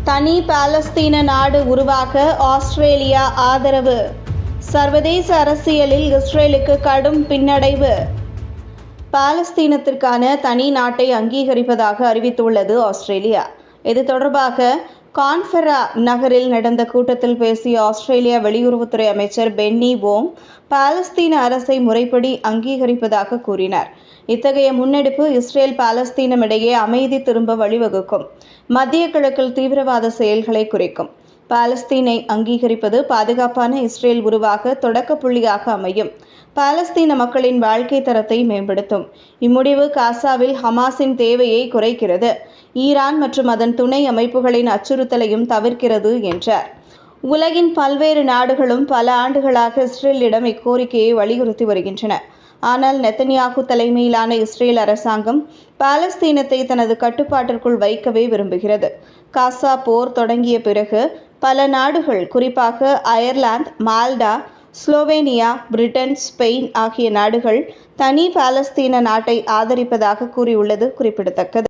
தனி பாலஸ்தீன நாடு உருவாக ஆஸ்திரேலியா ஆதரவு. சர்வதேச அரசியலில் இஸ்ரேலுக்கு கடும் பின்னடைவு. பாலஸ்தீனத்திற்கான தனி நாட்டை அங்கீகரிப்பதாக அறிவித்துள்ளது ஆஸ்திரேலியா. இது தொடர்பாக கான்பெரா நகரில் நடந்த கூட்டத்தில் பேசிய ஆஸ்திரேலியா வெளியுறவுத்துறை அமைச்சர் பென்னி வோங் பாலஸ்தீன அரசை முறைப்படி அங்கீகரிப்பதாக கூறினார். இத்தகைய முன்னெடுப்பு இஸ்ரேல் பாலஸ்தீனம் இடையே அமைதி திரும்ப வழிவகுக்கும். மத்திய கிழக்கில் தீவிரவாத செயல்களை குறைக்கும். பாலஸ்தீனை அங்கீகரிப்பது பாதுகாப்பான இஸ்ரேல் உருவாக தொடக்க புள்ளியாக அமையும். பாலஸ்தீன மக்களின் வாழ்க்கை தரத்தை மேம்படுத்தும். இம்முடிவு காசாவில் ஹமாஸின் தேவையை குறைக்கிறது. ஈரான் மற்றும் அதன் துணை அமைப்புகளின் அச்சுறுத்தலையும் தவிர்க்கிறது என்றார். உலகின் பல்வேறு நாடுகளும் பல ஆண்டுகளாக இஸ்ரேலிடம் இக்கோரிக்கையை வலியுறுத்தி வருகின்றன. ஆனால் நெத்தன்யாகு தலைமையிலான இஸ்ரேல் அரசாங்கம் பாலஸ்தீனத்தை தனது கட்டுப்பாட்டிற்குள் வைக்கவே விரும்புகிறது. காசா போர் தொடங்கிய பிறகு பல நாடுகள், குறிப்பாக Ireland, Malta, Slovenia, Britain, Spain ஆகிய நாடுகள் தனி பாலஸ்தீன நாட்டை ஆதரிப்பதாக கூறியுள்ளது குறிப்பிடத்தக்கது.